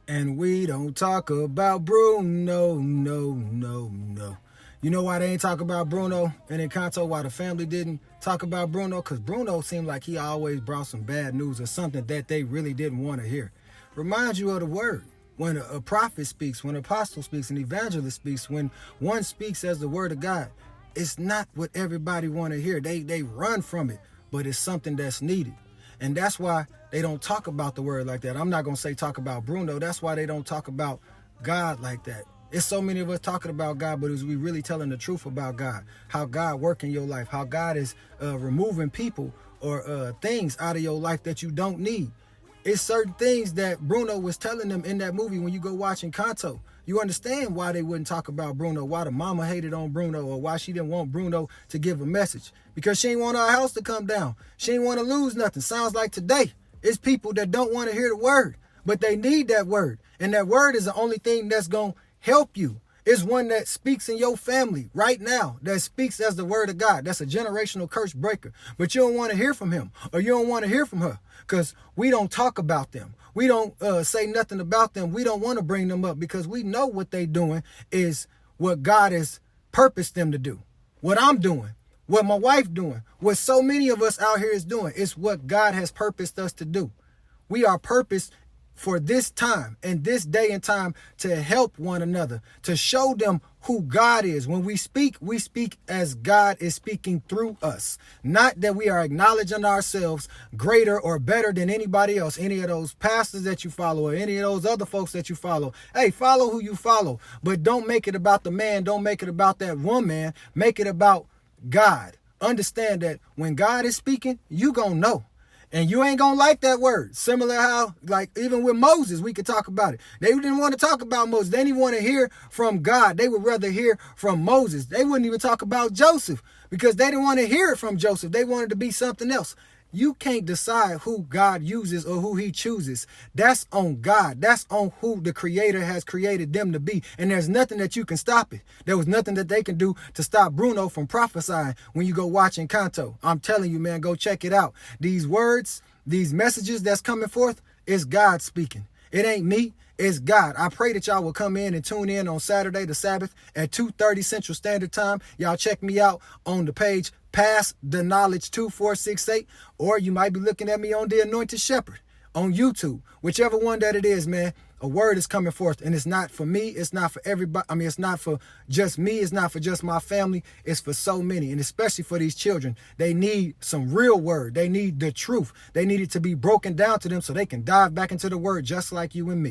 And we don't talk about Bruno, no. You know why they ain't talk about Bruno and Encanto? Why the family didn't talk about Bruno? Because Bruno seemed like he always brought some bad news or something that they really didn't want to hear. Remind you of the word. When a prophet speaks, when an apostle speaks, an evangelist speaks, when one speaks as the word of God, it's not what everybody want to hear. They run from it, but it's something that's needed. And that's why they don't talk about the word like that. I'm not going to say talk about Bruno. That's why they don't talk about God like that. It's so many of us talking about God, but is we really telling the truth about God? How God work in your life? How God is removing people or things out of your life that you don't need? It's certain things that Bruno was telling them in that movie when you go watch Encanto. You understand why they wouldn't talk about Bruno, why the mama hated on Bruno, or why she didn't want Bruno to give a message. Because she didn't want our house to come down. She didn't want to lose nothing. Sounds like today, it's people that don't want to hear the word, but they need that word. And that word is the only thing that's going to help you. It's one that speaks in your family right now, that speaks as the word of God. That's a generational curse breaker. But you don't want to hear from him, or you don't want to hear from her, because we don't talk about them. We don't say nothing about them. We don't want to bring them up because we know what they doing is what God has purposed them to do. What I'm doing, what my wife doing, what so many of us out here is doing, is what God has purposed us to do. We are purposed for this time and this day and time to help one another, to show them who God is. When we speak as God is speaking through us. Not that we are acknowledging ourselves greater or better than anybody else, any of those pastors that you follow or any of those other folks that you follow. Hey, follow who you follow, but don't make it about the man. Don't make it about that woman. Make it about God. Understand that when God is speaking, you gonna know. And you ain't going to like that word. Similar how, like, even with Moses, we could talk about it. They didn't want to talk about Moses. They didn't even want to hear from God. They would rather hear from Moses. They wouldn't even talk about Joseph because they didn't want to hear it from Joseph. They wanted to be something else. You can't decide who God uses or who he chooses. That's on God. That's on who the creator has created them to be. And there's nothing that you can stop it. There was nothing that they can do to stop Bruno from prophesying when you go watch Encanto. I'm telling you, man, go check it out. These words, these messages that's coming forth, is God speaking. It ain't me. It's God. I pray that y'all will come in and tune in on Saturday, the Sabbath, at 2:30 Central Standard Time. Y'all check me out on the page Pass the Knowledge 2468, or you might be looking at me on The Anointed Shepherd on YouTube. Whichever one that it is, man, a word is coming forth, and it's not for me. It's not for everybody. I mean, it's not for just me. It's not for just my family. It's for so many, and especially for these children. They need some real word. They need the truth. They need it to be broken down to them so they can dive back into the word just like you and me.